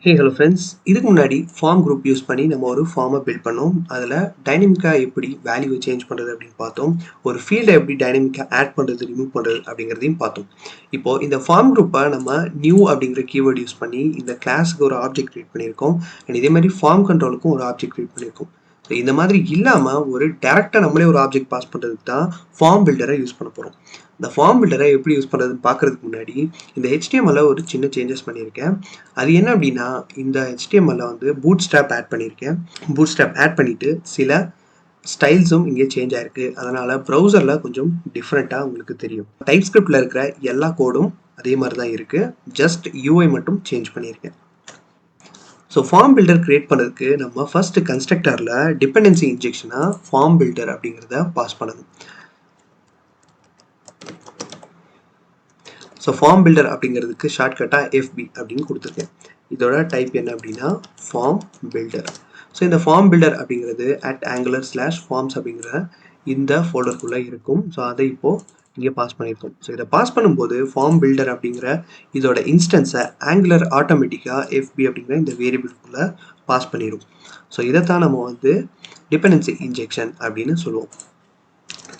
Hey hello friends, இதுக்கு முன்னாடி form group use பண்ணி நம்ம ஒரு ஃபார்மை பில்ட் பண்ணோம். அதில் டைனமிக்காக எப்படி வேல்யூவை சேஞ்ச் பண்ணுறது அப்படின்னு பார்த்தோம். ஒரு ஃபீல்டை எப்படி டைனமிக்காக ஆட் பண்ணுறது ரிமூவ் பண்ணுறது அப்படிங்கிறதையும் பார்த்தோம். இப்போது இந்த ஃபார்ம் குரூப்பை நம்ம நியூ அப்படிங்கிற கீவேர்டு யூஸ் பண்ணி இந்த கிளாஸுக்கு ஒரு ஆப்ஜெக்ட் கிரியேட் பண்ணியிருக்கோம். அண்ட் இதே மாதிரி ஃபார்ம் கண்ட்ரோலுக்கும் ஒரு ஆப்ஜெக்ட் கிரியேட் பண்ணியிருக்கோம். ஸோ இந்த மாதிரி இல்லாமல் ஒரு டேரெக்டாக நம்மளே ஒரு ஆப்ஜெக்ட் பாஸ் பண்ணுறதுக்கு தான் ஃபார்ம் பில்டரை யூஸ் பண்ண போகிறோம். இந்த ஃபார்ம் பில்டரை எப்படி யூஸ் பண்ணுறதுன்னு பார்க்குறதுக்கு முன்னாடி இந்த HTML ஒரு சின்ன சேஞ்சஸ் பண்ணியிருக்கேன். அது என்ன அப்படின்னா, இந்த HTML வந்து பூட்ஸ்ட்ராப் ஆட் பண்ணியிருக்கேன். பூட்ஸ்ட்ராப் ஆட் பண்ணிவிட்டு சில ஸ்டைல்ஸும் இங்கே சேஞ்ச் ஆயிருக்கு. அதனால் ப்ரௌசரில் கொஞ்சம் டிஃப்ரெண்ட்டாக உங்களுக்கு தெரியும். டைப் ஸ்கிரிப்டில் இருக்கிற எல்லா கோடும் அதே மாதிரி தான் இருக்குது. ஜஸ்ட் UI மட்டும் சேஞ்ச் பண்ணியிருக்கேன். ஸோ ஃபார்ம் பில்டர் கிரியேட் பண்ணுறதுக்கு நம்ம ஃபர்ஸ்ட் கன்ஸ்ட்ரக்டரில் டிபெண்டன்சி இன்ஜெக்ஷனாக ஃபார்ம் பில்டர் அப்படிங்கிறத பாஸ் பண்ணணும். ஸோ ஃபார்ம் பில்டர் அப்படிங்கிறதுக்கு ஷார்ட்கட்டாக FB அப்படின்னு கொடுத்துருக்கேன். இதோட டைப் என்ன அப்படின்னா ஃபார்ம் பில்டர். ஸோ இந்த ஃபார்ம் பில்டர் அப்படிங்கிறது @angular/forms அப்படிங்கிற இந்த ஃபோல்டருக்குள்ளே இருக்கும். ஸோ அதை இப்போது இங்கே பாஸ் பண்ணியிருக்கோம். ஸோ இதை பாஸ் பண்ணும்போது ஃபார்ம் பில்டர் அப்படிங்கிற இதோட இன்ஸ்டன்ஸை ஆங்குலர் ஆட்டோமேட்டிக்காக FB அப்படிங்கிற இந்த வேரியபிள்குள்ளே பாஸ் பண்ணிடும். ஸோ இதைத்தான் நம்ம வந்து டிபெண்டன்சி இன்ஜெக்ஷன் அப்படின்னு சொல்லுவோம்.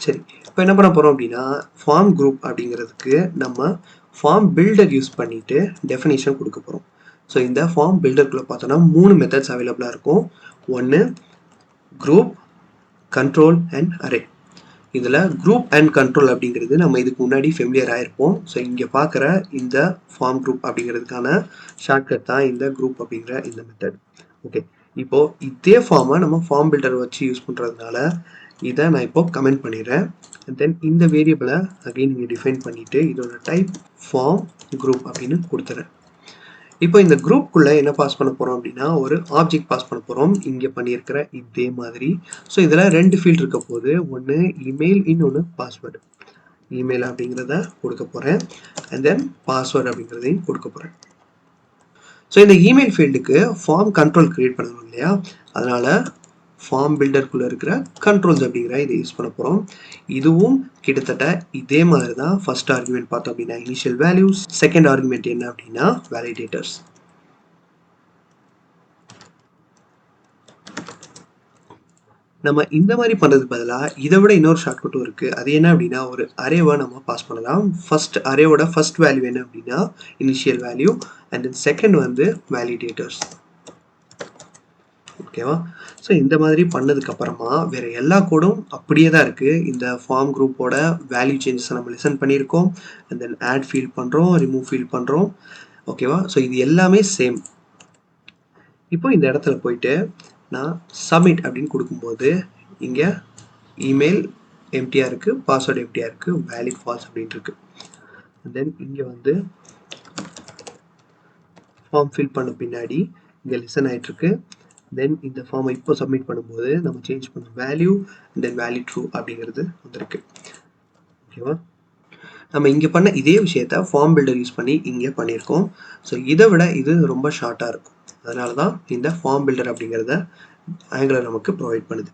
சரி, இப்போ என்ன பண்ண போகிறோம் அப்படின்னா ஃபார்ம் குரூப் அப்படிங்கிறதுக்கு நம்ம ஃபார்ம் பில்டர் யூஸ் பண்ணிவிட்டு டெஃபினேஷன் கொடுக்க போகிறோம். ஸோ இந்த ஃபார்ம் பில்டருக்குள்ளே பார்த்தோன்னா 3 மெத்தட்ஸ் அவைலபிளாக இருக்கும். ஒன்று குரூப், கண்ட்ரோல் அண்ட் அரே. இதில் குரூப் அண்ட் கண்ட்ரோல் அப்படிங்கிறது நம்ம இதுக்கு முன்னாடி ஃபெமிலியர் ஆகிருப்போம். ஸோ இங்கே பார்க்குற இந்த ஃபார்ம் குரூப் அப்படிங்கிறதுக்கான ஷார்ட்கட் தான் இந்த குரூப் அப்படிங்கிற இந்த மெத்தட். ஓகே, இப்போது இதே ஃபார்மை நம்ம ஃபார்ம் பில்டர் வச்சு யூஸ் பண்ணுறதுனால இதை நான் இப்போ கமெண்ட் பண்ணிடுறேன். தென் இந்த வேரியபிளை அகைன் இங்கே டிஃபைன் பண்ணிவிட்டு இதோட டைப் ஃபார்ம் குரூப் அப்படின்னு கொடுத்துறேன். இப்போ இந்த குரூப்புக்குள்ளே என்ன பாஸ் பண்ண போகிறோம் அப்படின்னா ஒரு ஆப்ஜெக்ட் பாஸ் பண்ண போகிறோம். இங்கே பண்ணியிருக்கிற இதே மாதிரி. ஸோ இதில் 2 ஃபீல்டு இருக்க போது, ஒன்று இமெயில், இன்னொன்று பாஸ்வேர்டு. இமெயில் அப்படிங்கிறத கொடுக்க போகிறேன். அண்ட் தென் பாஸ்வேர்டு அப்படிங்கிறதையும் கொடுக்க போகிறேன். ஸோ இந்த இமெயில் ஃபீல்டுக்கு ஃபார்ம் கண்ட்ரோல் க்ரியேட் பண்ணணும் இல்லையா, அதனால் ஃபார்ம் பில்டருக்குள்ளே இருக்கிற கண்ட்ரோல்ஸ் அப்படிங்கிற இதை யூஸ் பண்ண போகிறோம். இதுவும் கிட்டத்தட்ட இதே மாதிரி தான். ஃபர்ஸ்ட் ஆர்குமெண்ட் பார்த்தோம் அப்படின்னா இனிஷியல் வேல்யூஸ், செகண்ட் ஆர்குமெண்ட் என்ன அப்படின்னா வேலிடேட்டர்ஸ். நம்ம இந்த மாதிரி பண்ணுறது பதிலாக இதை விட இன்னொரு ஷார்ட்கட்டும் இருக்குது. அது என்ன அப்படின்னா ஒரு அரேவை நம்ம பாஸ் பண்ணலாம். ஃபர்ஸ்ட் அரேவோட ஃபர்ஸ்ட் வேல்யூ என்ன அப்படின்னா initial value and then second வந்து வேலிடேட்டர்ஸ். ஓகேவா? ஸோ இந்த மாதிரி பண்ணதுக்கப்புறமா வேறு எல்லா கோடும் அப்படியே தான் இருக்குது. இந்த ஃபார்ம் குரூப்போட வேல்யூ சேஞ்சஸை நம்ம லிசன் பண்ணியிருக்கோம். அண்ட் தென் ஆட் ஃபீல்ட் பண்ணுறோம், ரிமூவ் ஃபீல்ட் பண்ணுறோம். ஓகேவா? ஸோ இது எல்லாமே சேம். இப்போ இந்த இடத்துல போயிட்டு நான் சப்மிட் அப்படின்னு கொடுக்கும்போது இங்கே இமெயில் எம்டியாக இருக்குது, பாஸ்வேர்டு எம்டியாக இருக்குது, வேலிட் ஃபால்ஸ் அப்படின்ட்டு இருக்குது. அண்ட் தென் இங்கே வந்து ஃபார்ம் ஃபில் பண்ண பின்னாடி இங்கே லிசன் ஆகிட்டுருக்கு. தென் இந்த ஃபார்மை இப்போ சப்மிட் பண்ணும்போது நம்ம சேஞ்ச் பண்ண value and then value true அப்படிங்கிறது வந்திருக்கு. ஓகேவா? நம்ம இங்கே பண்ண இதே விஷயத்த ஃபார்ம் பில்டர் யூஸ் பண்ணி இங்கே பண்ணியிருக்கோம். ஸோ இதை விட இது ரொம்ப ஷார்ட்டாக இருக்கும். அதனால தான் இந்த ஃபார்ம் பில்டர் அப்படிங்கிறத ஆங்குலர் நமக்கு ப்ரொவைட் பண்ணுது.